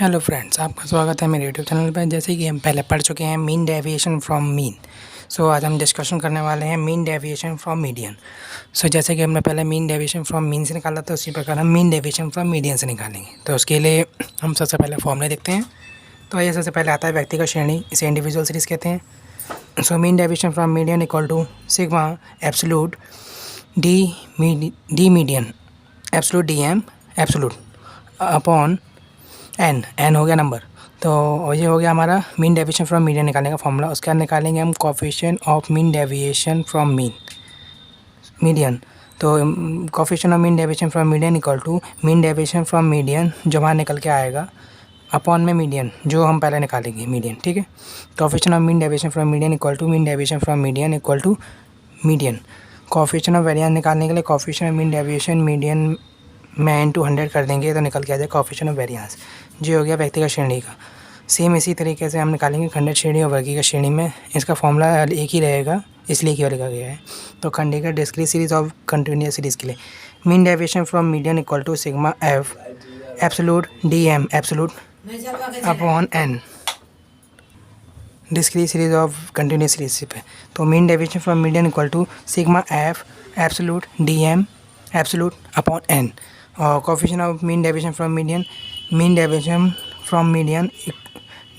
Hello friends, आपका स्वागत है मेरे यूट्यूब चैनल पर। जैसे कि हम पहले पढ़ चुके हैं मीन डेविएशन फ्रॉम मीन। आज हम डिस्कशन करने वाले हैं मीन डेविएशन फ्रॉम मीडियन। जैसे कि हमने पहले मीन डेविएशन फ्रॉम मीन से निकाला था, उसी प्रकार हम मीन डेविएशन फ्रॉम मीडियन से निकालेंगे। तो उसके लिए हम सबसे पहले फॉर्मूले देखते हैं। तो आइए, सबसे पहले आता है व्यक्तिगत श्रेणी, इसे इंडिविजुअल सीरीज़ कहते हैं। Mean deviation from median equal to sigma absolute D median absolute D M absolute upon N हो गया नंबर। तो ये हो गया हमारा मीन डेविएशन फ्रॉम मीडियन निकालने का फॉर्मूला। उसके बाद निकालेंगे हम coefficient of mean deviation from median. तो coefficient of mean deviation from median equal to mean deviation from median जो वहाँ निकल के आएगा अपॉन में मीडियन जो हम पहले निकालेंगे मीडियन। ठीक है, coefficient of mean deviation from median equal to mean deviation from median equal to median. Coefficient of variance निकालने के लिए coefficient of mean deviation median में इनटू 100 कर देंगे तो निकल के आ जाए कोफिशिएंट ऑफ वेरिएंस। जो हो गया व्यक्तिगत श्रेणी का। सेम इसी तरीके से हम निकालेंगे खंडित श्रेणी और वर्गीकृत श्रेणी में। इसका फॉर्मूला एक ही रहेगा, इसलिए क्यों लिखा गया है। तो खंडित डिस्क्रीट सीरीज और कंटिन्यूअस सीरीज के लिए mean deviation from median equal to sigma F absolute D M absolute upon N discrete series of continuous series पे। तो mean deviation from median equal to sigma F absolute D M absolute upon N. और coefficient of mean deviation from median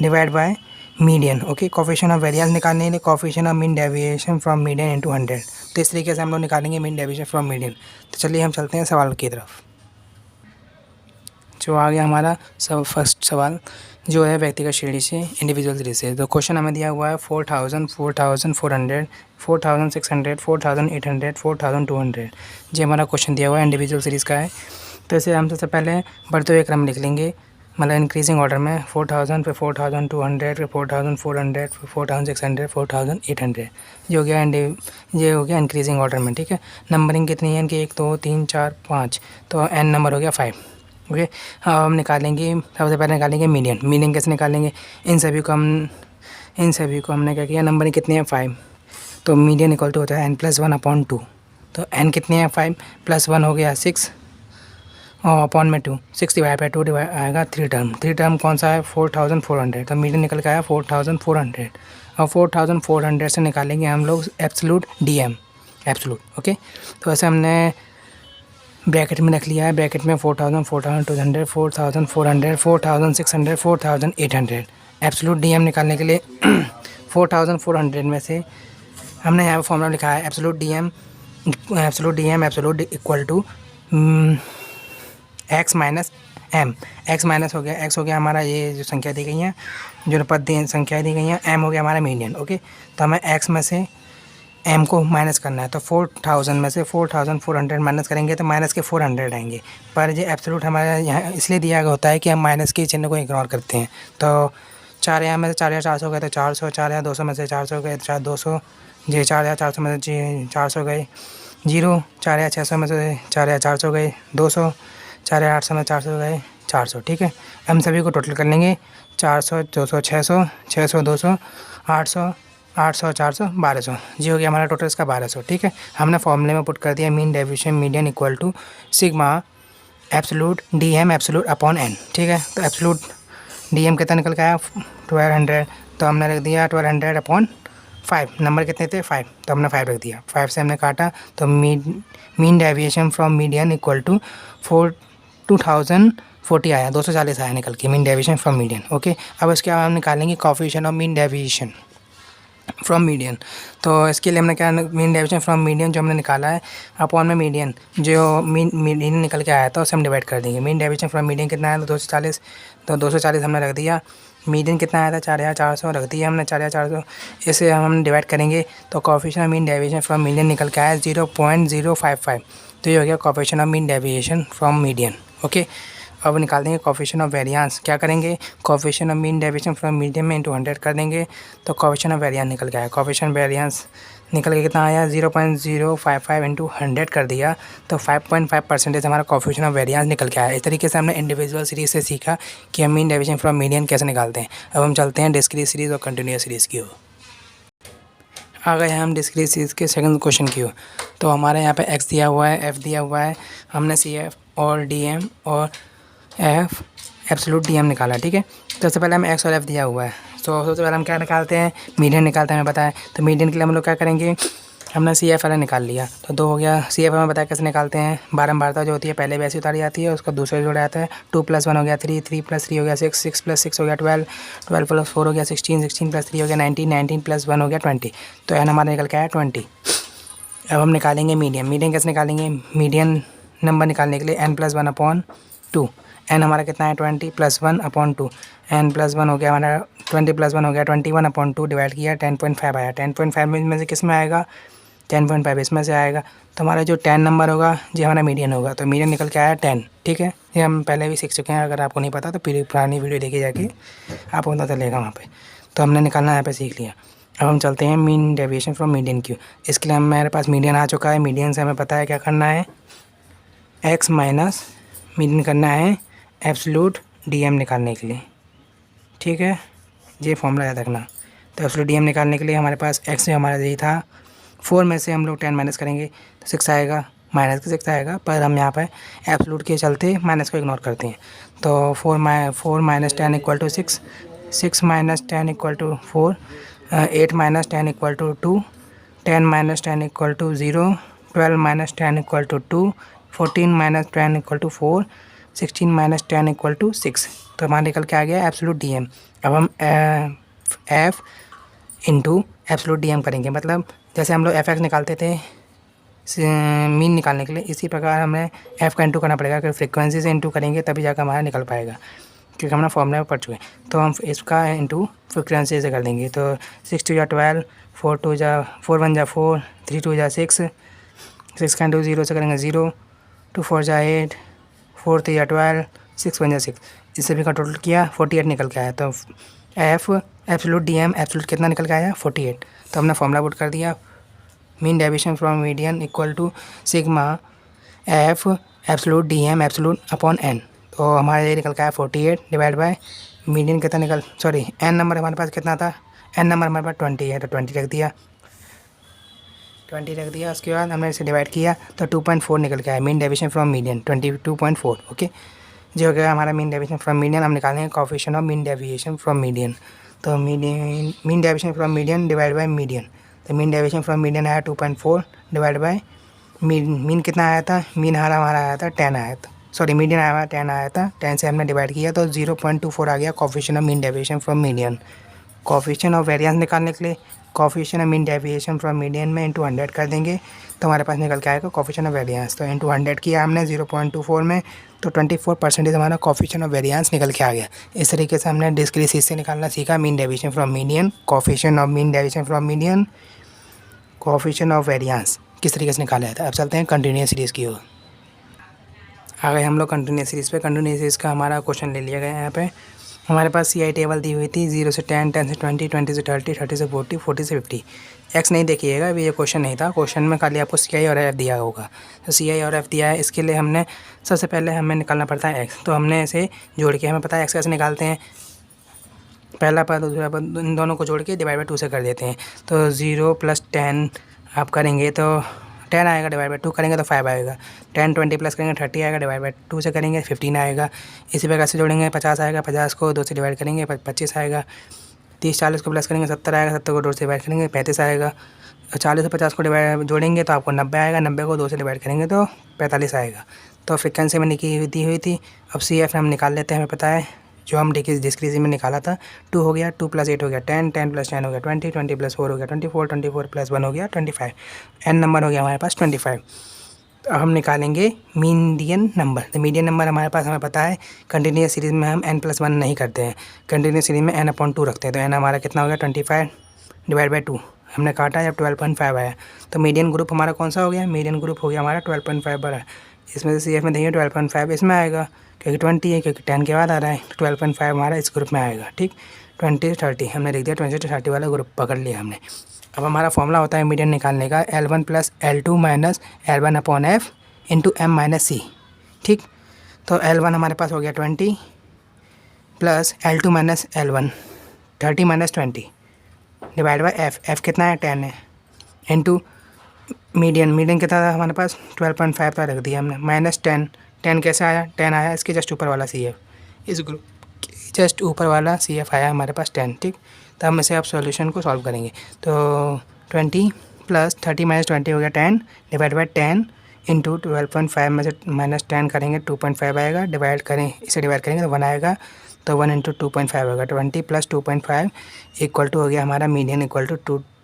divide by median. Okay, coefficient of variance निकालने के लिए coefficient of mean deviation from median into 100। तो इस तरीके से हम लोग निकालेंगे मीन डेविएशन फ्रॉम मीडियन। तो चलिए हम चलते हैं सवाल की तरफ। जो आ गया हमारा फर्स्ट सवाल जो है व्यक्तिगत श्रेणी से इंडिविजुअल सीरीज से। तो क्वेश्चन हमें दिया हुआ है 4000, 4400, 4600, 4800, 4200। ये हमारा क्वेश्चन दिया हुआ है, इंडिविजुअल सीरीज़ का है। तो इसे हम सबसे पहले बढ़ते हुए क्रम लिख लेंगे, मतलब इंक्रीजिंग ऑर्डर में 4000 पे 4200 फिर 4400 फिर 4600 4800। ये हो गया इंक्रीजिंग ऑर्डर में। ठीक है, नंबरिंग कितनी है इनकी 1 2 3 4 5, तो एन नंबर हो गया 5। ओके, अब हम निकालेंगे, सबसे पहले निकालेंगे मीडियन। मीडियन कैसे निकालेंगे, इन सभी को हमने क्या किया, नंबरिंग कितनी है 5, तो मीडियन इक्वल टू होता है n+1 अपॉन 2। तो n कितनी है 5 + 1 हो गया 6 और अपॉन में 2, 6 डिवाइड बाई 2 आएगा 3 टर्म कौन सा है 4400। तो मीडियन निकल के आया 4400 और 4400 से निकालेंगे हम लोग absolute D M absolute. Okay, तो ऐसे हमने ब्रैकेट में रख लिया है। ब्रैकेट में 4000, 4200, 4400, 4600, 4800। एब्सोल्यूट डीएम निकालने के लिए 4400 में से हमने यहाँ फॉर्मूला लिखा है absolute DM absolute equal to X minus M. X minus हो गया, एक्स हो गया हमारा ये जो संख्या दी गई है, जो पद संख्या दी गई हैं, एम हो गया हमारा मीडियन। ओके, तो हमें एक्स में से एम को माइनस करना है। तो 4000 में से 4400 माइनस करेंगे तो माइनस के 400 आएंगे। पर ये एब्सोल्यूट हमारा यहाँ इसलिए दिया होता है कि हम माइनस के चिन्ह को इग्नोर करते हैं। तो 4000 में से 4400 गए तो 400, 4200 में से 400 गए तो 4200, जी 4400 में से 400 गए 0, 4600 में से 4400 गए 200, 4800 में 400 गए 400। ठीक है, हम सभी को टोटल कर लेंगे 400, 200, 600, 600, 200, 800, 800, 400, 1200। जी हो गया हमारा टोटल इसका 1200। ठीक है, हमने फॉर्मूले में पुट कर दिया mean deviation median equal to sigma absolute D M absolute upon N. ठीक है, तो एब्सोल्यूट डी एम कितना निकल के आया 1200, तो हमने रख दिया 1200 अपॉन 5। नंबर कितने थे 5, तो हमने 5 रख दिया। 5 से हमने काटा तो mean deviation from median equal to 2040 आया, 240 आया निकल के mean deviation from median. Okay, अब इसके बाद हम निकालेंगे coefficient of mean deviation from median. तो इसके लिए हमने क्या, मीन डेविएशन फ्रॉम मीडियन जो हमने निकाला है अपॉन में मीडियन जो मीडियन निकल के आया था उसे हम डिवाइड कर देंगे। मीन डेविएशन फ्रॉम मीडियन कितना आया था 240, तो 240 हमने रख दिया। मीडियन कितना आया था 4400 रख दिया हमने 4400। इसे हम डिवाइड करेंगे तो coefficient of mean deviation from median निकल के आया 0.055। तो ये हो गया coefficient of mean deviation from median. Okay, अब निकाल देंगे कोफिशिएंट ऑफ वेरिएंस। क्या करेंगे, coefficient of mean deviation from median में इंटू 100 कर देंगे तो कोफिशिएंट ऑफ वेरिएंस निकल के आया। कोफिशिएंट वेरिएंस निकल के कितना आया 0.055 इंटू 100 कर दिया तो 5.5% हमारा कोफिशिएंट ऑफ वेरिएंस निकल के आया। इस तरीके से हमने इंडिविजुअल सीरीज से सीखा कि हम मीन डेविएशन फ्रॉम मीडियन कैसे निकालते हैं। अब हम चलते हैं डिस्क्रीट सीरीज़ और कंटिन्यूअस सीरीज़ की ओर। आ गए हम डिस्क्रीट सीरीज़ के सेकंड क्वेश्चन की ओर। तो हमारे यहाँ पे एक्स दिया हुआ है, एफ दिया हुआ है, हमने सी एफ और डी एम और एफ एब्सोल्यूट डी एम निकाला, ठीक है। तो सबसे पहले हमें एक्स और एफ दिया हुआ है, तो सबसे पहले हम क्या निकालते हैं, मीडियन निकालते हैं, हमें पता है। तो मीडियन के लिए हम लोग क्या करेंगे, हमने सी एफ वाला निकाल लिया, तो 2 हो गया। सी एफ हमें बताया कैसे निकालते हैं, बारंबारता जो होती है पहले वैसे उतारी जाती है, उसका दूसरे जोड़ा जाता है। 2 + 1 हो गया 3, 3 + 3 हो गया 6, 6 + 6 हो गया 12, 12 + 4 हो गया 16, 16 + 3 हो गया 19, 19 + 1 हो गया 20। तो एन हमारा निकल के आया 20। अब हम निकालेंगे मीडियन। मीडियन कैसे निकालेंगे, मीडियन नंबर निकालने के लिए n + 1/2। एन हमारा कितना है 20 + 1/2। n + 1 हो गया हमारा 20 + 1 हो गया 21/2, डिवाइड किया 10.5 आया। 10.5 में से किस में आएगा, 10.5 इसमें से आएगा। तो हमारा जो 10 नंबर होगा ये हमारा मीडियन होगा, तो मीडियन निकल के आया 10, ठीक है। ये हम पहले भी सीख चुके हैं, अगर आपको नहीं पता तो पुरानी वीडियो देखी जाके आपको पता चलेगा वहाँ पे। तो हमने निकालना यहाँ पे सीख लिया। अब हम चलते हैं mean deviation from median Q. इसके लिए मेरे पास मीडियन आ चुका है। मीडियन से हमें पता है क्या करना है, एक्स माइनस मीडियन करना है एब्सोल्यूट डीएम निकालने के लिए, ठीक है। ये फॉर्मूला याद रखना। तो एब्सोल्यूट डीएम निकालने के लिए हमारे पास एक्स जो हमारा यही था, 4 में से हम लोग 10 माइनस करेंगे तो 6 आएगा, माइनस का 6 आएगा, पर हम यहाँ पर एब्सोल्यूट के चलते माइनस को इग्नोर करते हैं। तो 4 - 10 = 6, 6 - 10 = 4, 8 - 10 = 2, 10 - 10 = 0, 12 - 10 = 2, 14 - 10 = 4, 16 - 10 = 6। तो हमारा निकल के आ गया एब्सोल्यूट डीएम। अब हम एफ इंटू एब्सोल्यूट डीएम करेंगे, मतलब जैसे हम लोग एफ एक्स निकालते थे मीन निकालने के लिए, इसी प्रकार हमें एफ़ का इंटू करना पड़ेगा। अगर फ्रीक्वेंसी से इंटू करेंगे तभी जाकर हमारा निकल पाएगा, क्योंकि हमने फॉर्मूला में पढ़ चुके हैं। तो हम इसका इंटू फ्रीक्वेंसी से कर देंगे। तो 6 × 2 = 12, 4 × 2 = 4, 1 = 4, 3 × 2 = 6, 6 का इंटू 0 से करेंगे 0, 2 × 4 = 8, 4 × 3 = 12, 6 × 1 = 6। इस सभी का टोटल किया 48 निकल के आया। तो एफ एब्सोल्यूट डीएम एब्सोल्यूट कितना निकल के आया, 48। तो हमने फॉर्मूला पुट कर दिया, mean deviation from median equal to sigma F absolute DM absolute upon N. तो हमारा ये निकल के आया 48 डिवाइड बाय मीडियन कितना एन नंबर हमारे पास कितना था, एन नंबर हमारे पास 20 है, तो 20 रख दिया, 20 रख दिया। उसके बाद हमने इसे डिवाइड किया तो 2.4 निकल के आया mean deviation from median 22.4। Okay, जो हो गया हमारा मीन डेविएशन फ्रॉम मीडियन। हम निकालेंगे coefficient of mean deviation from median. तो mean deviation from median divide by median. तो मीन डेविएशन फ्रॉम मीडियन आया 2.4 डिवाइड बाय मीन कितना आया था, मीन हमारा आया था 10 आया था, सॉरी मीडियन आया 10 आया था, 10 से हमने डिवाइड किया तो 0.24 आ गया coefficient of mean deviation from median. Coefficient of variance निकालने के लिए coefficient of mean deviation from median में इंटू 100 कर देंगे तो हमारे पास निकल के आएगा कोएफिशिएंट ऑफ वेरिएंस। तो इंटू 100 किया हमने 0.24 में, तो 24% हमारा कोएफिशिएंट ऑफ वेरिएंस निकल के आ गया। इस तरीके से हमने डिस्क्रीट से निकालना सीखा mean deviation from median, coefficient of mean deviation from median, coefficient of variance किस तरीके से निकाला जाता है। अब चलते हैं कंटिन्यूअस सीरीज़ की ओर। आ गए हम लोग कंटिन्यूअस सीरीज़ पे। कंटिन्यूअस सीरीज़ का हमारा क्वेश्चन ले लिया गया है। यहाँ पे हमारे पास CI टेबल दी हुई थी 0 से 10, 10 से 20, 20 से 30, 30 से 40, 40 से 50। एक्स नहीं देखिएगा, अभी ये क्वेश्चन नहीं था, क्वेश्चन में खाली आपको CI और F दिया होगा। तो CI और F दिया है, इसके लिए हमने सबसे पहले हमें निकालना पड़ता है एक्स। तो हमने इसे जोड़ के, हमें पता है एक्स कैसे निकालते हैं, पहला पद दूसरा पद इन दोनों को जोड़ के डिवाइड बाई 2 से कर देते हैं। तो 0 + 10 आप करेंगे तो 10 आएगा, डिवाइड बाई 2 करेंगे तो 5 आएगा। 10 20 प्लस करेंगे 30 आएगा, डिवाइड बाई 2 से करेंगे 15 आएगा। इसी प्रकार से जोड़ेंगे 50 आएगा, 50 को 2 से डिवाइड करेंगे 25 आएगा। 30 40 को प्लस करेंगे 70 आएगा, 70 को 2 से डिवाइड करेंगे 35 आएगा। 40 से 50 को डिवाइड जोड़ेंगे तो आपको 90 आएगा, 90 को 2 से डिवाइड करेंगे तो 45 आएगा। तो फ्रीक्वेंसी में दी हुई थी। अब CF हम निकाल लेते हैं। हमें पता है जो हम डिस्क्रीज में निकाला था 2 हो गया, 2 + 8 हो गया 10, 10 + 10 हो गया 20, 20 + 4 हो गया 24, 24 + 1 हो गया 25। एन नंबर हो गया हमारे पास 25। तो हम निकालेंगे मीडियन नंबर। तो मीडियन नंबर हमारे पास हमें पता है कंटिन्यूअस सीरीज़ में हम n+1 नहीं करते हैं, कंटिन्यूअस सीरीज़ में n/2 रखते हैं। तो n हमारा कितना हो गया 25 डिवाइड बाई 2 हमने काटा जब 12.5 आया। तो मीडियन ग्रुप हमारा कौन सा हो गया, मीडियन ग्रुप हो गया हमारा 12.5 बड़ा। इसमें से CF में देंगे 12.5 इसमें आएगा, क्योंकि 20 है, क्योंकि 10 के बाद आ रहा है। तो 12.5 हमारा इस ग्रुप में आएगा। ठीक, 20 से 30 हमने लिख दिया, 20 से 30 वाला ग्रुप पकड़ लिया हमने। अब हमारा फॉर्मूला होता है मीडियन निकालने का L1 + L2 - L1/F × M-C। ठीक, तो L1 हमारे पास हो गया 20 plus L2 - L1 30 - 20 divide by F कितना है 10 है, इंटू मीडियन कितना था हमारे पास 12.5 था, रख दिया हमने -10 10 कैसे आया 10 आया, इसके जस्ट ऊपर वाला CF इस ग्रुप के जस्ट ऊपर वाला CF आया हमारे पास 10, ठीक। तो हम इसे अब सॉल्यूशन को सॉल्व करेंगे। तो 20 प्लस 30 माइनस 20 हो गया 10 डिवाइड बाई 10 इंटू 12.5 में से माइनस 10 करेंगे 2.5 आएगा, डिवाइड करें, इसे डिवाइड करेंगे तो 1 आएगा, तो 1 इंटू 2.5 होगा। 20 प्लस 2.5 इक्वल टू हो गया हमारा मीडियन इक्वल टू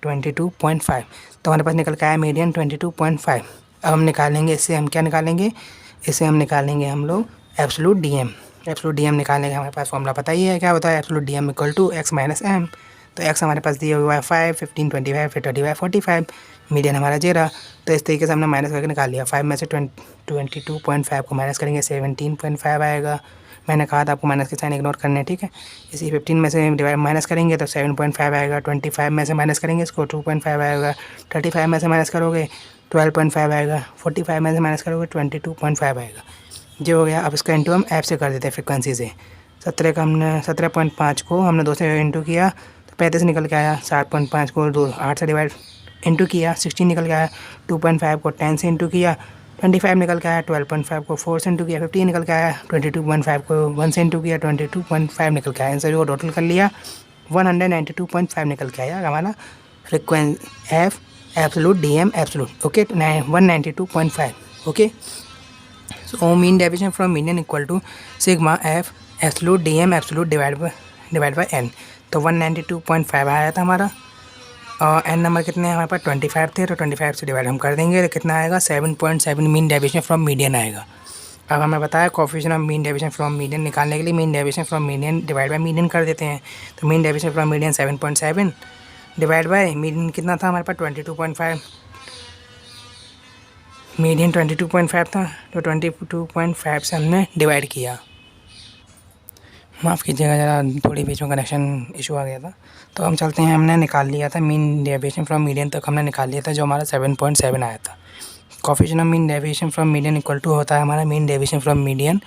22.5। तो हमारे पास निकल के आया मीडियन 22.5। अब हम निकालेंगे इससे, हम क्या निकालेंगे, इससे हम निकालेंगे हम लोग एब्सोल्यूट डीएम। एब्सोल्यूट डीएम निकालने का हमारे पास फॉर्मूला पता ही है, क्या होता है, absolute DM equal to X minus M. तो एक्स हमारे पास दिया हुआ है 5, 15, 25, फिर 25, 45, मीडियन हमारा 0। तो इस तरीके से हमने माइनस करके निकाल लिया। 5 में से 22.5 को माइनस करेंगे 17.5 आएगा। मैंने कहा था आपको माइनस के साइन इग्नोर करने, ठीक है। इसी 15 में से डिवाइड माइनस करेंगे तो 7.5 आएगा। 25 में से माइनस करेंगे इसको 2.5 आएगा। 35 में से माइनस करोगे 12.5 आएगा। 45 में से माइनस करोगे 22.5 आएगा। जो हो गया। अब इसका इंटू हम ऐप से कर देते हैं फ्रिक्वेंसी से। 17.5 को हमने 2 से इंटू किया तो 35 निकल के आया। 7.5 को 8 से डिवाइड इंटू किया 16 निकल के आया। 2.5 को 10 से इंटू किया 25 निकल के आया। 12.5 को 4 से इंटू किया 15 निकल के आया। 22.5 को 1 से इंटू किया 22.5 निकल के आया। इन सभी को टोटल कर लिया 192.5 निकल के आया हमारा frequency F absolute DM absolute, okay, 192.5, okay. So mean deviation from median equal to sigma F absolute DM absolute divide by N. तो 192.5 आया था हमारा। और एन नंबर कितने हैं हमारे पास 25 थे, तो 25 से डिवाइड हम कर देंगे तो कितना आएगा 7.7 मीन डेविएशन फ्रॉम मीडियन आएगा। अब हमें बताया coefficient of mean deviation from median निकालने के लिए mean deviation from median divide by median कर देते हैं। तो mean deviation from median 7.7 divide by median कितना था हमारे पास 22.5, मीडियन 22.5 था, तो 22.5 से हमने डिवाइड किया। माफ़ कीजिएगा ज़रा थोड़ी बीच में कनेक्शन इशू आ गया था। तो हम चलते हैं, हमने निकाल लिया था मीन डेविएशन फ्रॉम मीडियन तक हमने निकाल लिया था, जो हमारा 7.7 आया था। Coefficient of mean deviation from median equal to होता है हमारा mean deviation from median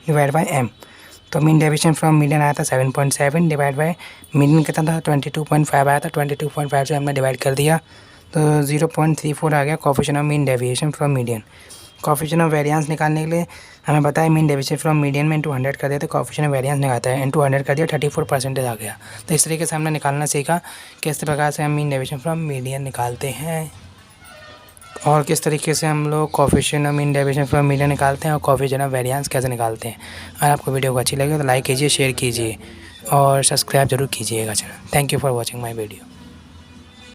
divide by M. तो मीन डेविएशन फ्रॉम मीडियन आया था 7.7 डिवाइड बाय मीडियन कितना था 22.5 आया था। 22.5 से हमने डिवाइड कर दिया तो 0.34 आ गया coefficient of mean deviation from median. Coefficient of variance निकालने के लिए हमें पता है मीन डेविएशन फ्रॉम मीडियन में इंटू 100 कर दिया तो कोएफिशिएंट ऑफ वेरिएंस निकालता है, इंटू 100 कर दिया 34% आ गया। तो इस तरीके से हमने निकालना सीखा किस प्रकार से हम मीन डेविएशन फ्रॉम मीडियन निकालते हैं और किस तरीके से हम लोग coefficient of mean deviation from median निकालते हैं और कोएफिशिएंट ऑफ वेरिएंस कैसे निकालते हैं। अगर आपको वीडियो को अच्छी लगे तो लाइक कीजिए, शेयर कीजिए और सब्सक्राइब जरूर कीजिएगा channel. Thank you for watching my video.